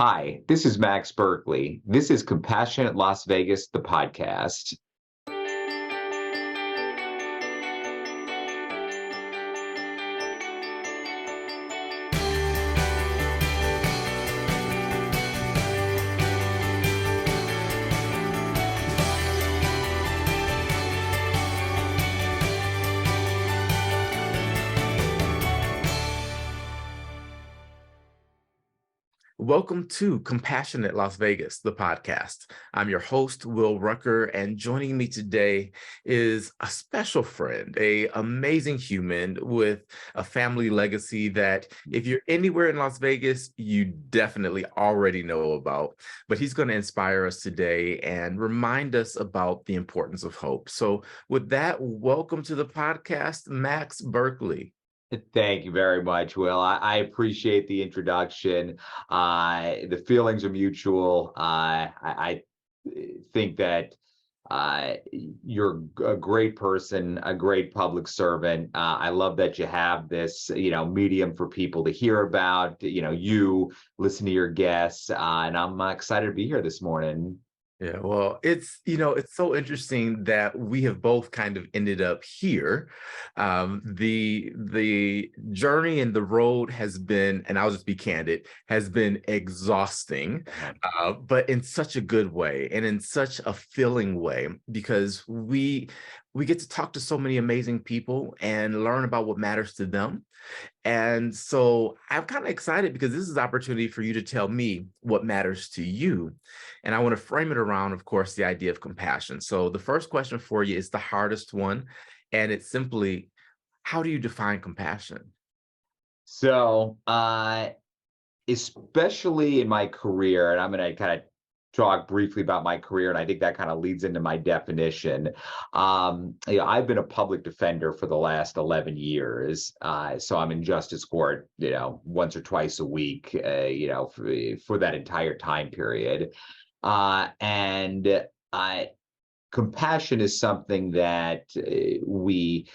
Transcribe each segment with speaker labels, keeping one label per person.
Speaker 1: Hi, this is Max Berkley. This is Compassionate Las Vegas, the podcast.
Speaker 2: Welcome to Compassionate Las Vegas, the podcast. I'm your host, Will Rucker, and joining me today is a special friend, an amazing human with a family legacy that if you're anywhere in Las Vegas, you definitely already know about. But he's going to inspire us today and remind us about the importance of hope. So with that, welcome to the podcast, Max Berkley.
Speaker 1: Thank you very much, Will. I appreciate the introduction. The feelings are mutual. I think that you're a great person, a great public servant. I love that you have this, medium for people to hear about. You listen to your guests, and I'm excited to be here this morning.
Speaker 2: Yeah, well, it's so interesting that we have both kind of ended up here. The journey and the road has been, and I'll just be candid, has been exhausting, but in such a good way and in such a filling way because we get to talk to so many amazing people and learn about what matters to them. And so I'm kind of excited because this is an opportunity for you to tell me what matters to you. And I want to frame it around, of course, the idea of compassion. So the first question for you is the hardest one. And it's simply, how do you define compassion?
Speaker 1: So, especially in my career, and I'm going to kind of talk briefly about my career, and I think that kind of leads into my definition. I've been a public defender for the last 11 years, so I'm in justice court, once or twice a week, for that entire time period. And compassion is something that we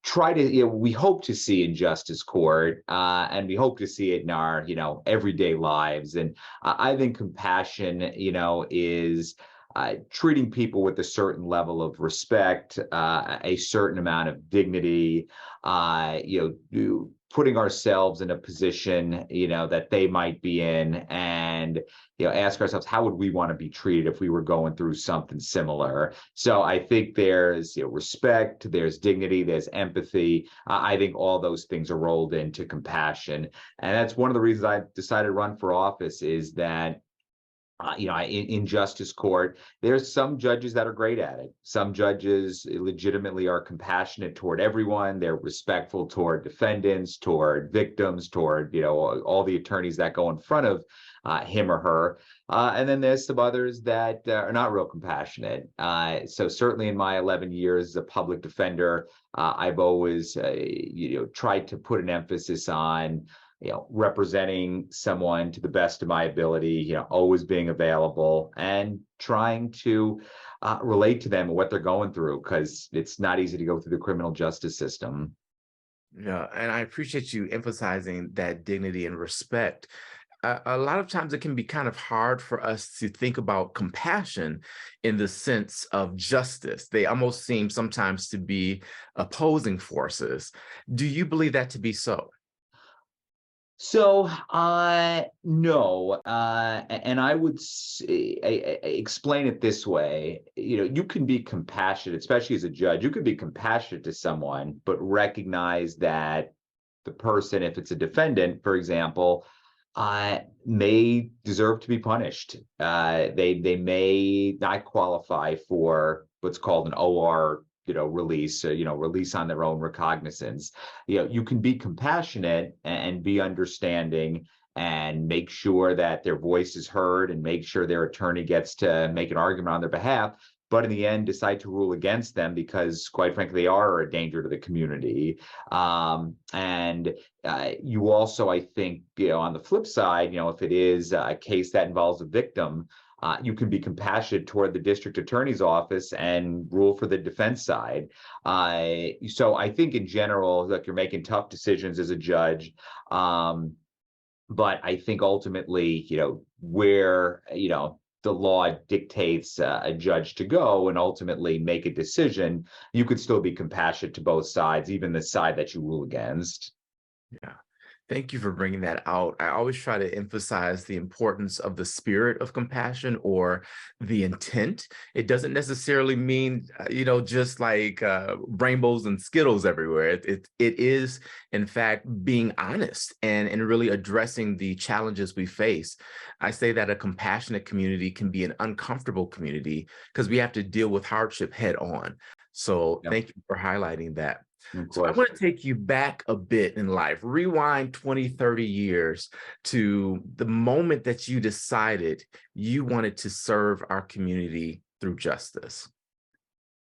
Speaker 1: try to, we hope to see in justice court, and we hope to see it in our, everyday lives. And I think compassion, is treating people with a certain level of respect, a certain amount of dignity, putting ourselves in a position, that they might be in, and ask ourselves, how would we want to be treated if we were going through something similar? So I think there's respect, there's dignity, there's empathy. I think all those things are rolled into compassion, and that's one of the reasons I decided to run for office. Is that in justice court, there's some judges that are great at it. Some judges legitimately are compassionate toward everyone. They're respectful toward defendants, toward victims, toward, all the attorneys that go in front of him or her. And then there's some others that are not real compassionate. So certainly in my 11 years as a public defender, I've always, tried to put an emphasis on representing someone to the best of my ability, always being available and trying to relate to them and what they're going through, because it's not easy to go through the criminal justice system.
Speaker 2: Yeah, and I appreciate you emphasizing that dignity and respect. A lot of times it can be kind of hard for us to think about compassion in the sense of justice. They almost seem sometimes to be opposing forces. Do you believe that to be so?
Speaker 1: So, no, and I would explain it this way. You can be compassionate, especially as a judge. You can be compassionate to someone, but recognize that the person, if it's a defendant, for example, may deserve to be punished. They may not qualify for what's called an OR, release, release on their own recognizance. You can be compassionate and be understanding and make sure that their voice is heard and make sure their attorney gets to make an argument on their behalf, but in the end decide to rule against them because, quite frankly, they are a danger to the community. And you also, I think, on the flip side, if it is a case that involves a victim, you can be compassionate toward the district attorney's office and rule for the defense side. So I think in general, look, you're making tough decisions as a judge. But I think ultimately, where, the law dictates a judge to go and ultimately make a decision, you could still be compassionate to both sides, even the side that you rule against.
Speaker 2: Yeah. Thank you for bringing that out. I always try to emphasize the importance of the spirit of compassion or the intent. It doesn't necessarily mean, just like rainbows and Skittles everywhere. It is, in fact, being honest and really addressing the challenges we face. I say that a compassionate community can be an uncomfortable community because we have to deal with hardship head on. So
Speaker 1: Yeah,
Speaker 2: thank you for highlighting that.
Speaker 1: of
Speaker 2: So I
Speaker 1: course.
Speaker 2: want to take you back a bit in life, rewind 20, 30 years to the moment that you decided you wanted to serve our community through justice.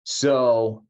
Speaker 1: So,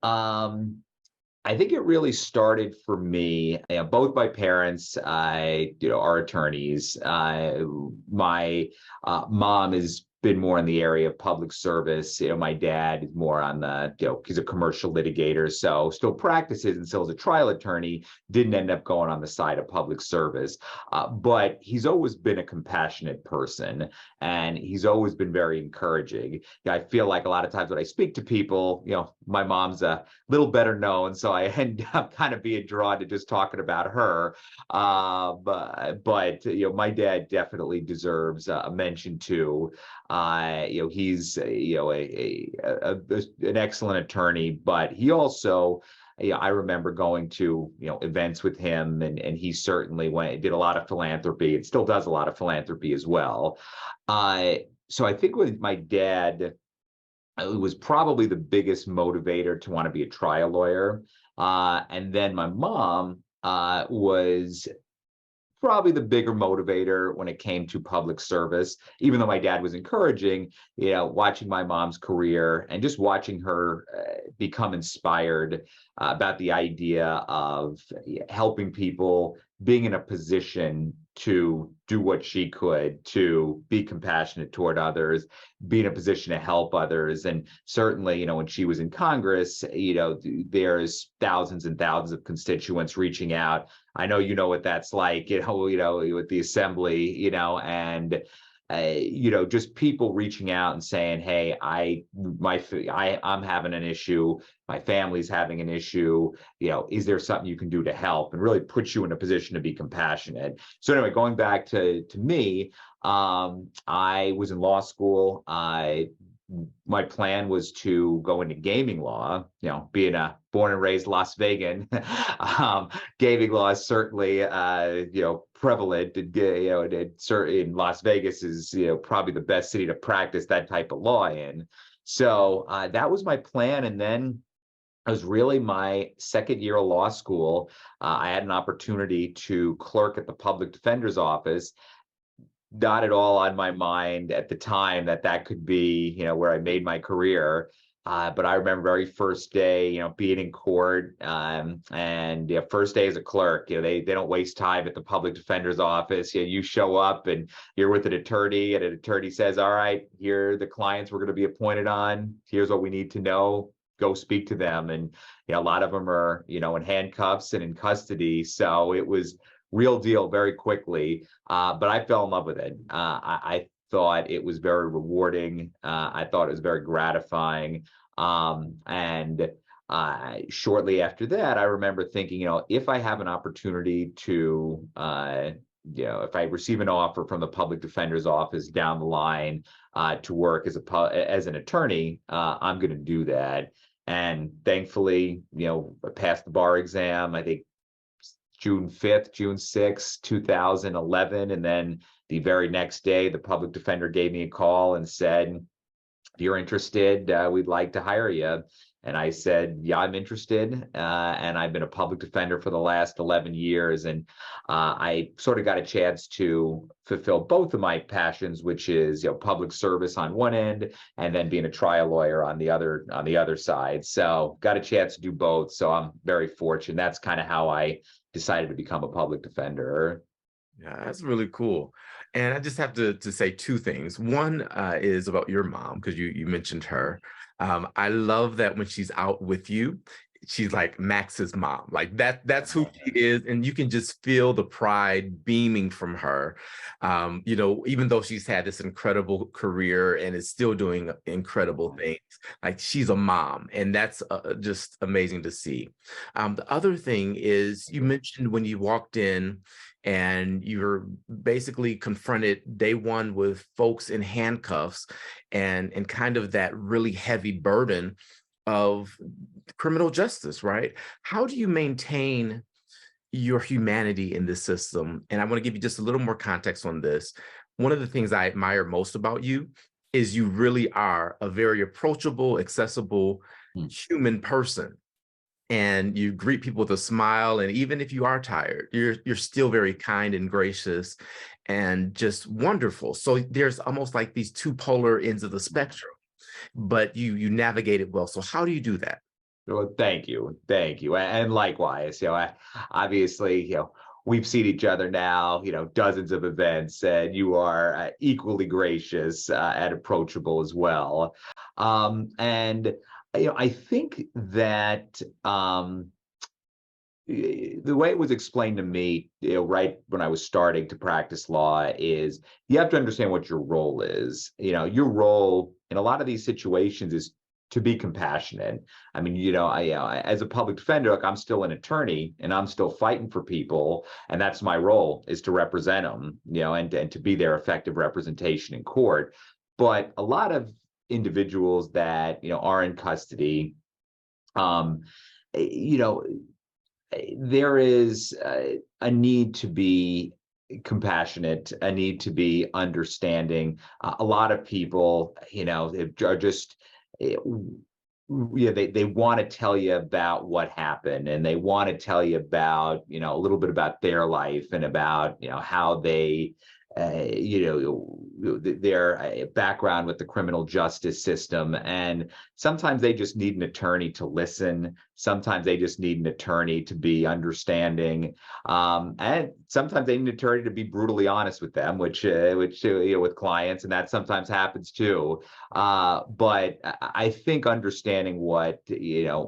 Speaker 1: I think it really started for me. Both my parents, are attorneys. My mom has been more in the area of public service. My dad is more on he's a commercial litigator, so still practices and still is a trial attorney. Didn't end up going on the side of public service, but he's always been a compassionate person, and he's always been very encouraging. I feel like a lot of times when I speak to people, my mom's a little better known, so I end up kind of being drawn to just talking about her. But my dad definitely deserves a mention too. He's an excellent attorney, but he also, I remember going to events with him, and he certainly did a lot of philanthropy and still does a lot of philanthropy as well. So I think with my dad, it was probably the biggest motivator to want to be a trial lawyer. And then my mom was probably the bigger motivator when it came to public service, even though my dad was encouraging, watching my mom's career and just watching her become inspired about the idea of helping people, being in a position to do what she could to be compassionate toward others, be in a position to help others. And certainly, when she was in Congress, there's thousands and thousands of constituents reaching out. I know what that's like, with the assembly, and just people reaching out and saying, "Hey, I'm having an issue. My family's having an issue. Is there something you can do to help?" And really puts you in a position to be compassionate. So anyway, going back to me, I was in law school. My plan was to go into gaming law. Being a born and raised Las Vegan, gaming law is certainly prevalent. In Las Vegas is probably the best city to practice that type of law in. So that was my plan, and then it was really my second year of law school. I had an opportunity to clerk at the public defender's office. Not at all on my mind at the time that could be, where I made my career. But I remember very first day, being in court, and first day as a clerk, they don't waste time at the public defender's office. You show up and you're with an attorney, and an attorney says, "All right, here are the clients we're going to be appointed on. Here's what we need to know. Go speak to them." And a lot of them are, in handcuffs and in custody. So it was real deal very quickly. But I fell in love with it. I thought it was very rewarding. I thought it was very gratifying. And shortly after that, I remember thinking, if I have an opportunity to, if I receive an offer from the public defender's office down the line to work as an attorney, I'm going to do that. And thankfully, I passed the bar exam. I think June 5th, June 6th, 2011. And then the very next day, the public defender gave me a call and said, "If you're interested, we'd like to hire you." And I said, "Yeah, I'm interested." And I've been a public defender for the last 11 years. And I sort of got a chance to fulfill both of my passions, which is, public service on one end, and then being a trial lawyer on the other side. So got a chance to do both. So I'm very fortunate. That's kind of how I decided to become a public defender.
Speaker 2: Yeah, that's really cool. And I just have to say two things. One is about your mom, because you mentioned her. I love that when she's out with you, she's like Max's mom. Like that's who she is. And you can just feel the pride beaming from her. Even though she's had this incredible career and is still doing incredible things, like she's a mom, and that's just amazing to see. The other thing is, you mentioned when you walked in and you were basically confronted day one with folks in handcuffs and kind of that really heavy burden of criminal justice, right? How do you maintain your humanity in this system? And I want to give you just a little more context on this. One of the things I admire most about you is you really are a very approachable, accessible, human person. And you greet people with a smile. And even if you are tired, you're still very kind and gracious and just wonderful. So there's almost like these two polar ends of the spectrum, but you navigate it well. So how do you do that?
Speaker 1: Well, thank you. Thank you. And likewise, obviously, we've seen each other now, dozens of events, and you are equally gracious and approachable as well. And I think that the way it was explained to me, right when I was starting to practice law, is you have to understand what your role is. Your role in a lot of these situations is to be compassionate. I mean, as a public defender, look, I'm still an attorney and I'm still fighting for people, and that's my role, is to represent them, and to be their effective representation in court. But a lot of individuals that are in custody, there is a need to be compassionate, a need to be understanding. A lot of people, are just, they want to tell you about what happened, and they want to tell you about, a little bit about their life and about, how they, their background with the criminal justice system. And sometimes they just need an attorney to listen. Sometimes they just need an attorney to be understanding. And sometimes they need an attorney to be brutally honest with them, which with clients, and that sometimes happens too. But I think understanding what,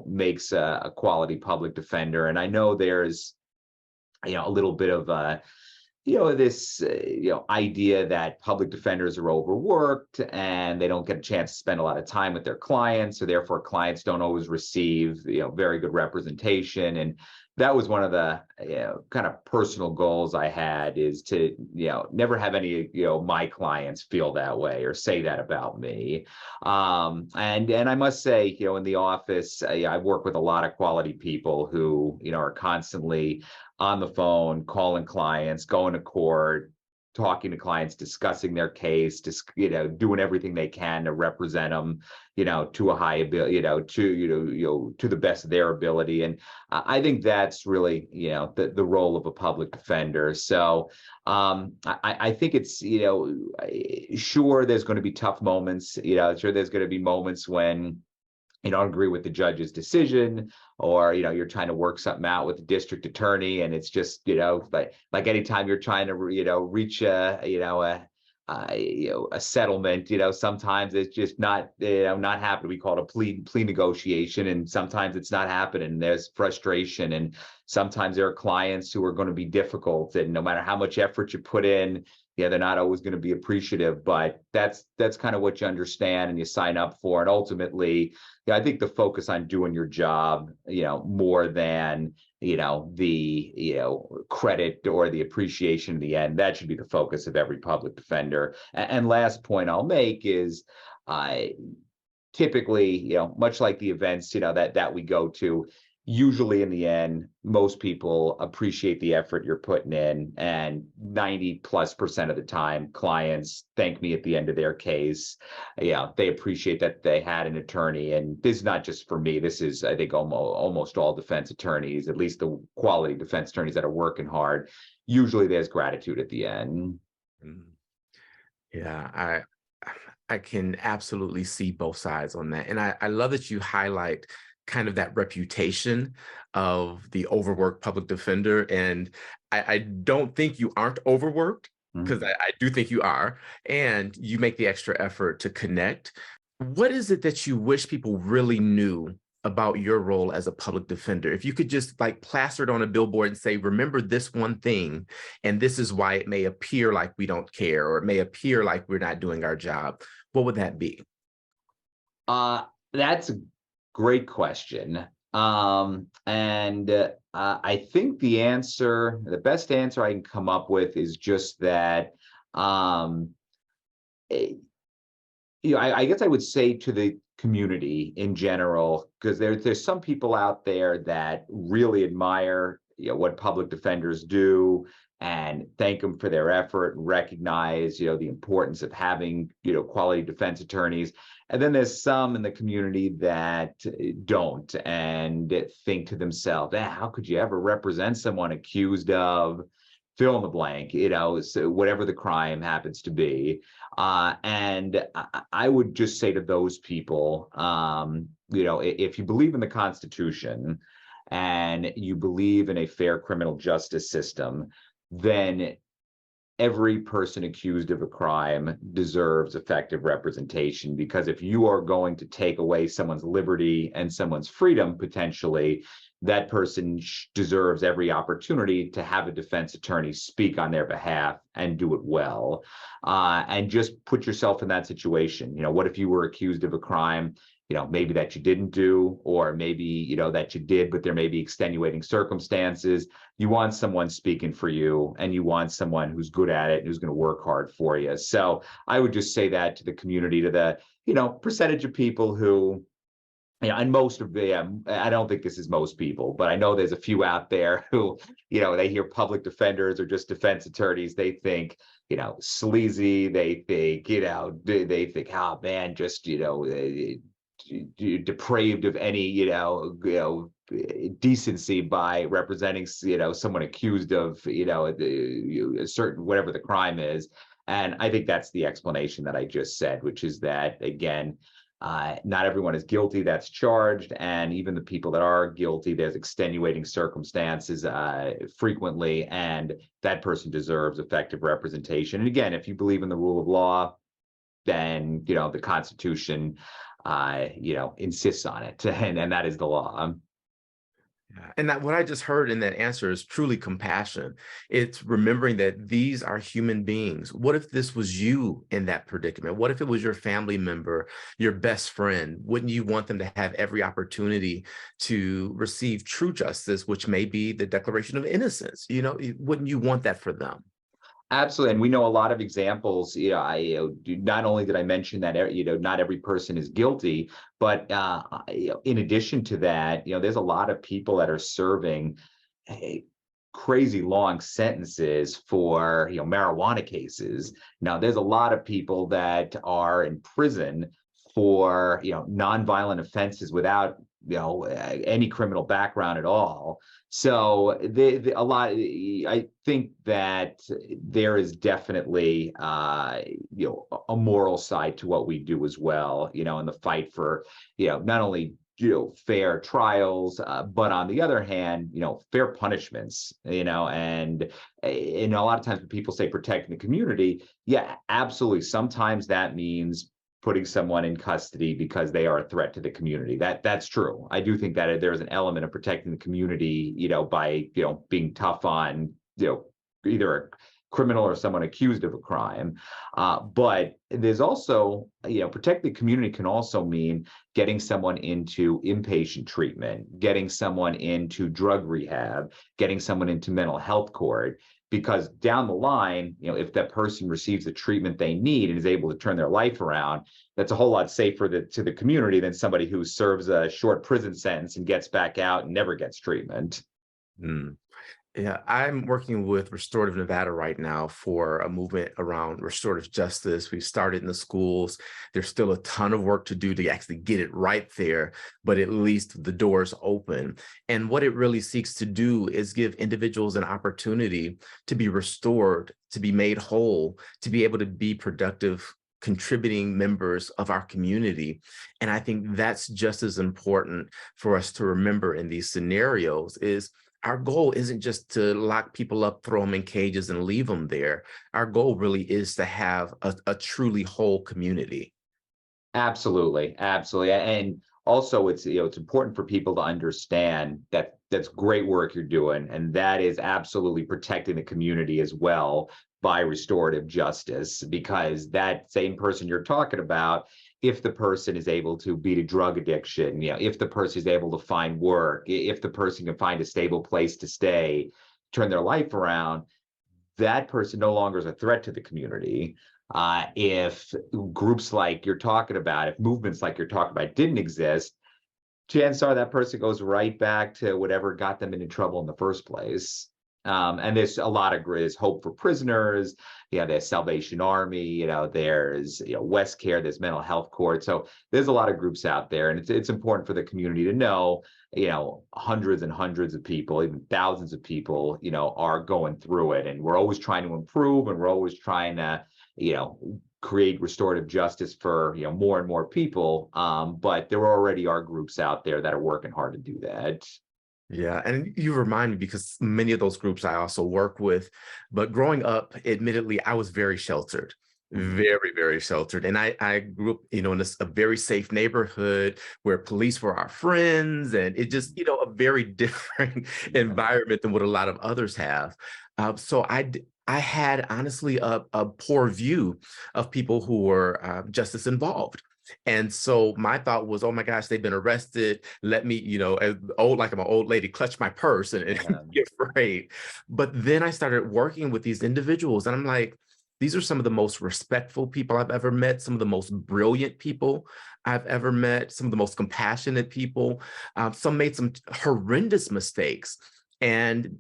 Speaker 1: makes a quality public defender. And I know there's, a little bit of this idea that public defenders are overworked and they don't get a chance to spend a lot of time with their clients, so therefore clients don't always receive very good representation. And that was one of the kind of personal goals I had, is to never have any my clients feel that way or say that about me. And I must say, in the office, I work with a lot of quality people who are constantly on the phone, calling clients, going to court, talking to clients, discussing their case, just doing everything they can to represent them, to a high ability, to the best of their ability. And I think that's really, the role of a public defender. So I think it's, sure, there's going to be tough moments. Sure, there's going to be moments when you don't agree with the judge's decision, or you're trying to work something out with the district attorney, and it's just like anytime you're trying to reach a settlement, sometimes it's just not not happening. We call it a plea negotiation, and sometimes it's not happening. There's frustration, and sometimes there are clients who are going to be difficult, and no matter how much effort you put in, they're not always going to be appreciative. But that's kind of what you understand and you sign up for. And ultimately, I think the focus on doing your job, more than the credit or the appreciation in the end, that should be the focus of every public defender. And last point I'll make is, typically, much like the events, that we go to, usually in the end, most people appreciate the effort you're putting in, and 90+% of the time, clients thank me at the end of their case. They appreciate that they had an attorney. And this is not just for me. This is, I think, almost all defense attorneys, at least the quality defense attorneys that are working hard. Usually there's gratitude at the end.
Speaker 2: Yeah, I can absolutely see both sides on that. And I love that you highlight kind of that reputation of the overworked public defender. And I don't think you aren't overworked, because I do think you are, and you make the extra effort to connect. What is it that you wish people really knew about your role as a public defender. If you could just like plaster it on a billboard and say, remember this one thing, and this is why it may appear like we don't care, or it may appear like we're not doing our job, what would that be?
Speaker 1: That's a great question. I think the best answer I can come up with is just that, eh, I guess I would say to the community in general, because there's some people out there that really admire, what public defenders do and thank them for their effort and recognize, the importance of having, quality defense attorneys. And then there's some in the community that don't and think to themselves, how could you ever represent someone accused of fill in the blank, so whatever the crime happens to be. I would just say to those people, if you believe in the Constitution and you believe in a fair criminal justice system, then every person accused of a crime deserves effective representation. Because if you are going to take away someone's liberty and someone's freedom, potentially, that person deserves every opportunity to have a defense attorney speak on their behalf and do it well. And just put yourself in that situation. What if you were accused of a crime, maybe that you didn't do, or maybe, that you did, but there may be extenuating circumstances. You want someone speaking for you, and you want someone who's good at it and who's going to work hard for you. So I would just say that to the community, to the, percentage of people who, and most of them, I don't think this is most people, but I know there's a few out there who, they hear public defenders or just defense attorneys, they think, sleazy, they think, they think, oh man, just, depraved of any, decency by representing, someone accused of, a certain, whatever the crime is. And I think that's the explanation that I just said, which is that, again, not everyone is guilty that's charged, and even the people that are guilty, there's extenuating circumstances frequently, and that person deserves effective representation. And again, if you believe in the rule of law, then the Constitution insists on it, and that is the law.
Speaker 2: Yeah. And that what I just heard in that answer is truly compassion. It's remembering that these are human beings. What if this was you in that predicament? What if it was your family member, your best friend? Wouldn't you want them to have every opportunity to receive true justice, which may be the Declaration of Innocence? Wouldn't you want that for them?
Speaker 1: Absolutely. And we know a lot of examples. Not only did I mention that, not every person is guilty, but in addition to that, there's a lot of people that are serving crazy long sentences for, marijuana cases. Now, there's a lot of people that are in prison for, nonviolent offenses without, any criminal background at all. So a lot, I think that there is definitely, a moral side to what we do as well, in the fight for, not only, fair trials, but on the other hand, fair punishments, and a lot of times when people say protecting the community, yeah, absolutely. Sometimes that means putting someone in custody because they are a threat to the community. That's true. I do think that there's an element of protecting the community, by, being tough on, either a criminal or someone accused of a crime. But there's also, protecting the community can also mean getting someone into inpatient treatment, getting someone into drug rehab, getting someone into mental health court. Because down the line, if that person receives the treatment they need and is able to turn their life around, that's a whole lot safer to the community than somebody who serves a short prison sentence and gets back out and never gets treatment.
Speaker 2: Mm. Yeah, I'm working with Restorative Nevada right now for a movement around restorative justice. We've started in the schools. There's still a ton of work to do to actually get it right there, but at least the door's open. And what it really seeks to do is give individuals an opportunity to be restored, to be made whole, to be able to be productive, contributing members of our community. And I think that's just as important for us to remember in these scenarios is our goal isn't just to lock people up, throw them in cages and leave them there. Our goal really is to have a truly whole community.
Speaker 1: Absolutely. Absolutely. And also it's, it's important for people to understand that that's great work you're doing, and that is absolutely protecting the community as well by restorative justice, because that same person you're talking about, if the person is able to beat a drug addiction, if the person is able to find work, if the person can find a stable place to stay, turn their life around, that person no longer is a threat to the community. If groups like you're talking about, if movements like you're talking about didn't exist, chances are that person goes right back to whatever got them into trouble in the first place. And there's a lot of there's hope for prisoners. There's Salvation Army. There's West Care. There's mental health court. So there's a lot of groups out there, and it's important for the community to know. Hundreds and hundreds of people, even thousands of people, are going through it, and we're always trying to improve, and we're always trying to, create restorative justice for more and more people. But there already are groups out there that are working hard to do that.
Speaker 2: Yeah, and you remind me, because many of those groups I also work with, but growing up, admittedly, I was very sheltered, very, very sheltered. And I grew up, in a very safe neighborhood where police were our friends, and it just, a very different environment than what a lot of others have. So I had honestly a poor view of people who were justice involved. And so my thought was, oh my gosh, they've been arrested. Let me, like I'm an old lady, clutch my purse and get afraid. But then I started working with these individuals, and I'm like, these are some of the most respectful people I've ever met, some of the most brilliant people I've ever met, some of the most compassionate people. Some made some horrendous mistakes. And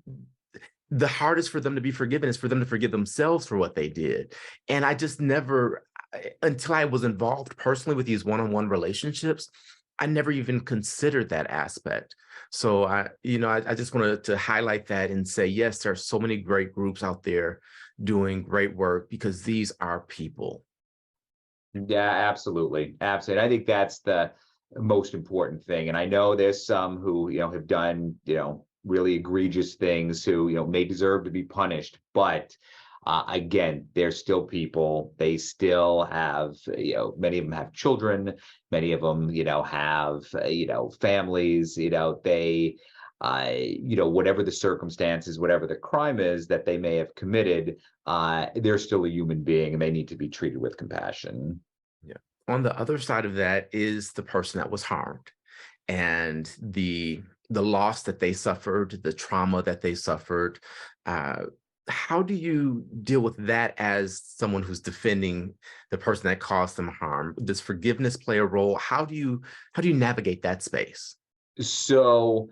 Speaker 2: the hardest for them to be forgiven is for them to forgive themselves for what they did. And I just never, until I was involved personally with these one-on-one relationships, I never even considered that aspect. So I just wanted to highlight that and say, yes, there are so many great groups out there doing great work, because these are people.
Speaker 1: Yeah, absolutely. Absolutely. I think that's the most important thing. And I know there's some who, have done, really egregious things, who, may deserve to be punished. But again, they're still people. They still have, many of them have children. Many of them, have, families. They, whatever the circumstances, whatever the crime is that they may have committed, they're still a human being, and they need to be treated with compassion.
Speaker 2: Yeah. On the other side of that is the person that was harmed, and the loss that they suffered, the trauma that they suffered. How do you deal with that as someone who's defending the person that caused them harm? Does forgiveness play a role? How do you navigate that space?
Speaker 1: So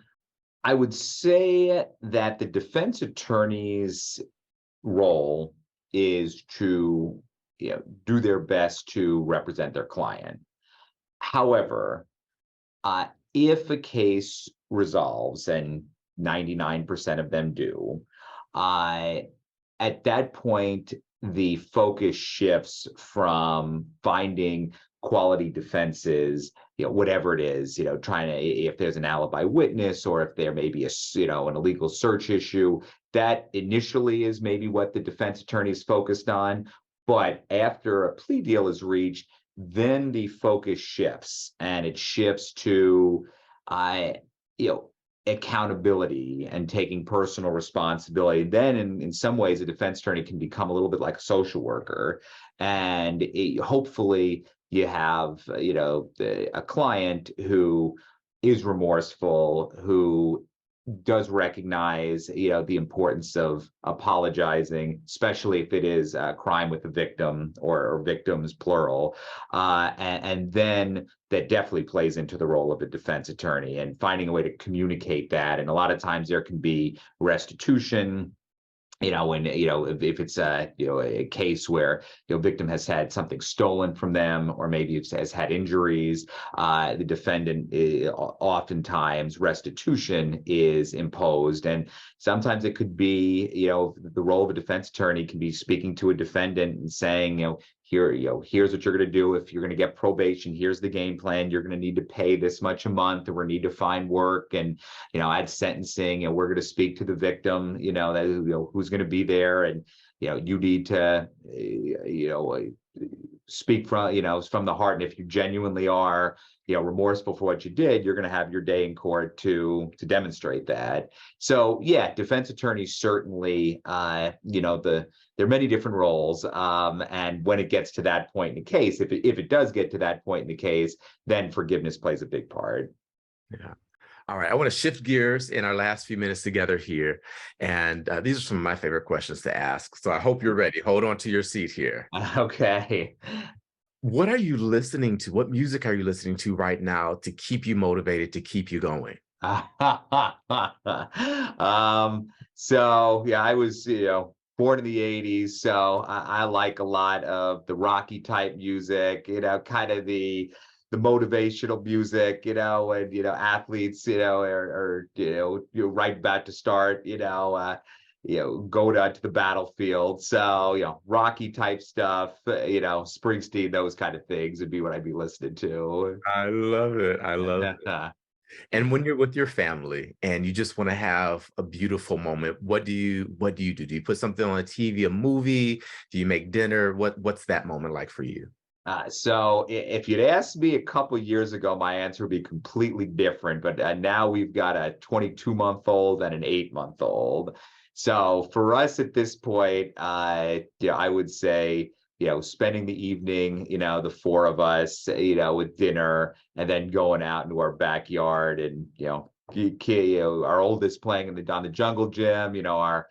Speaker 1: I would say that the defense attorney's role is to, do their best to represent their client. However, if a case resolves, and 99% of them do, at that point, the focus shifts from finding quality defenses, whatever it is, trying to, if there's an alibi witness, or if there may be an illegal search issue, that initially is maybe what the defense attorney is focused on. But after a plea deal is reached, then the focus shifts, and it shifts to, accountability and taking personal responsibility. Then in some ways, a defense attorney can become a little bit like a social worker. And hopefully you have, a client who is remorseful, who does recognize, the importance of apologizing, especially if it is a crime with the victim, or victims plural. And then that definitely plays into the role of a defense attorney, and finding a way to communicate that. And a lot of times there can be restitution, when, if it's a case where, victim has had something stolen from them, or maybe it has had injuries, the defendant, oftentimes restitution is imposed. And sometimes it could be, the role of a defense attorney can be speaking to a defendant and saying, here's what you're going to do. If you're going to get probation, here's the game plan. You're going to need to pay this much a month, or we need to find work. And, at sentencing, and we're going to speak to the victim, who's going to be there. And, you need to, speak from the heart. And if you genuinely are, remorseful for what you did, you're going to have your day in court to demonstrate that. So yeah, defense attorneys certainly, there are many different roles. And when it gets to that point in the case, if it does get to that point in the case, then forgiveness plays a big part.
Speaker 2: Yeah. All right. I want to shift gears in our last few minutes together here. And these are some of my favorite questions to ask. So I hope you're ready. Hold on to your seat here.
Speaker 1: Okay.
Speaker 2: What are you listening to? What music are you listening to right now to keep you motivated, to keep you going?
Speaker 1: So yeah, I was, born in the 80s. So I like a lot of the Rocky type music, kind of the motivational music, and athletes, are you're right about to start, go out to the battlefield. So, Rocky type stuff, Springsteen, those kind of things would be what I'd be listening to.
Speaker 2: I love it. I love it. And when you're with your family and you just want to have a beautiful moment, what do you do? Do you put something on the TV, a movie? Do you make dinner? What's that moment like for you?
Speaker 1: So if you'd asked me a couple years ago, my answer would be completely different. But now we've got a 22-month-old and an 8-month-old. So for us at this point, I would say, spending the evening, the four of us, with dinner, and then going out into our backyard, and our oldest playing on the jungle gym, our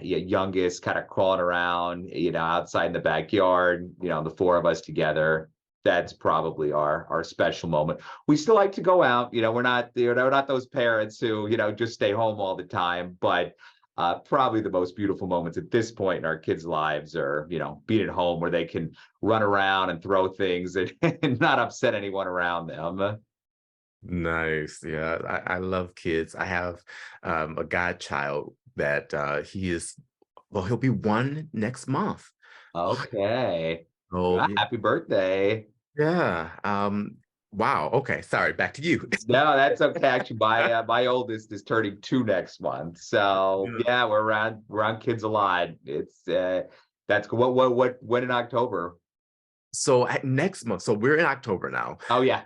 Speaker 1: youngest kind of crawling around, outside in the backyard, the four of us together. That's probably our special moment. We still like to go out, we're not those parents who, just stay home all the time, but probably the most beautiful moments at this point in our kids' lives are, being at home where they can run around and throw things and not upset anyone around them.
Speaker 2: Nice. Yeah, I love kids. I have a godchild that he'll be 1 next month.
Speaker 1: Okay.
Speaker 2: Oh,
Speaker 1: Happy birthday.
Speaker 2: yeah. Wow. Okay. Sorry. Back to you.
Speaker 1: No, that's okay. Actually, my oldest is turning 2 next month. So yeah, we're around kids a lot. It's that's cool. When in October?
Speaker 2: So next month. So we're in October now.
Speaker 1: Oh yeah.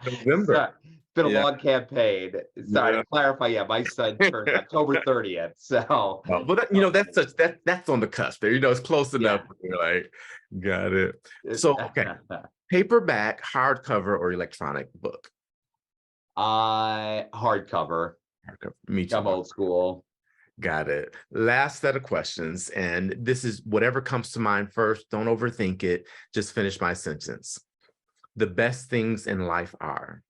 Speaker 2: November.
Speaker 1: It's been a long campaign. Sorry to clarify. Yeah, my son turns October 30th. So
Speaker 2: well, that's on the cusp there. It's close enough. You're like, got it. So okay. Paperback, hardcover, or electronic book?
Speaker 1: Hardcover.
Speaker 2: Me too.
Speaker 1: I'm old school.
Speaker 2: Got it. Last set of questions, and this is whatever comes to mind first. Don't overthink it. Just finish my sentence. The best things in life are?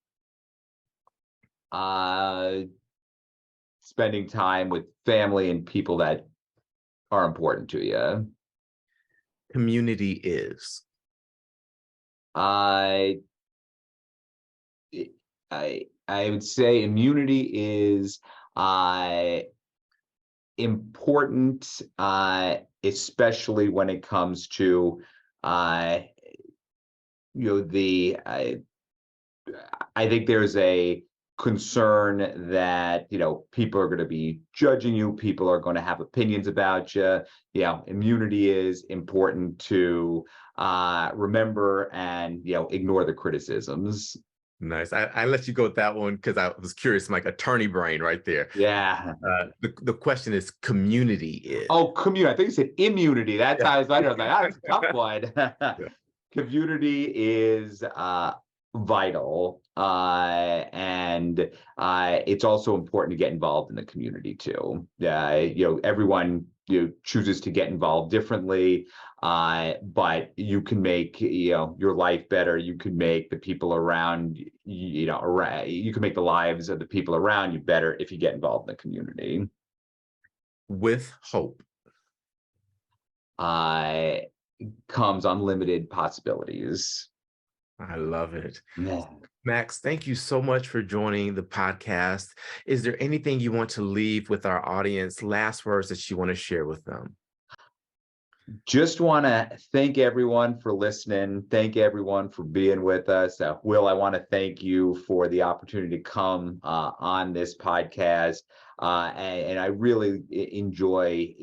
Speaker 1: Spending time with family and people that are important to you.
Speaker 2: Community is?
Speaker 1: I would say immunity is important, especially when it comes to I think there's a concern that people are going to be judging you, people are going to have opinions about you. Immunity is important to remember and ignore the criticisms.
Speaker 2: Nice. I let you go with that one because I was curious, like attorney brain right there.
Speaker 1: Yeah.
Speaker 2: The question is community is.
Speaker 1: Oh, community. I think you said immunity. That's how I was like, that's a tough one. Community is vital, and it's also important to get involved in the community too. Everyone chooses to get involved differently, but you can make your life better. You can make the people around you can make the lives of the people around you better if you get involved in the community.
Speaker 2: With hope
Speaker 1: comes unlimited possibilities.
Speaker 2: I love it.
Speaker 1: Yeah.
Speaker 2: Max, thank you so much for joining the podcast. Is there anything you want to leave with our audience, last words that you want to share with them?
Speaker 1: Just want to thank everyone for listening. Thank everyone for being with us. Will, I want to thank you for the opportunity to come on this podcast. And I really enjoy,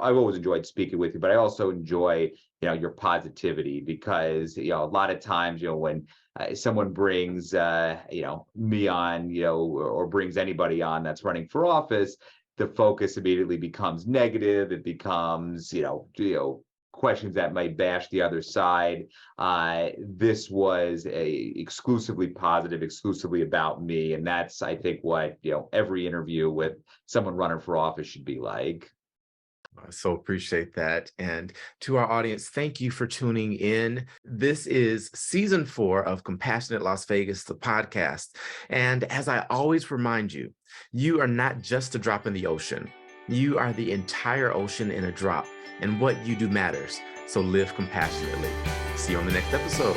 Speaker 1: I've always enjoyed speaking with you, but I also enjoy, your positivity, because, a lot of times, when someone brings, me on, or brings anybody on that's running for office, the focus immediately becomes negative. It becomes, questions that might bash the other side. This was exclusively positive, exclusively about me, and that's, I think, what every interview with someone running for office should be like.
Speaker 2: I so appreciate that. And to our audience, thank you for tuning in. This is season 4 of Compassionate Las Vegas, the podcast. And as I always remind you, you are not just a drop in the ocean. You are the entire ocean in a drop, and what you do matters. So live compassionately. See you on the next episode.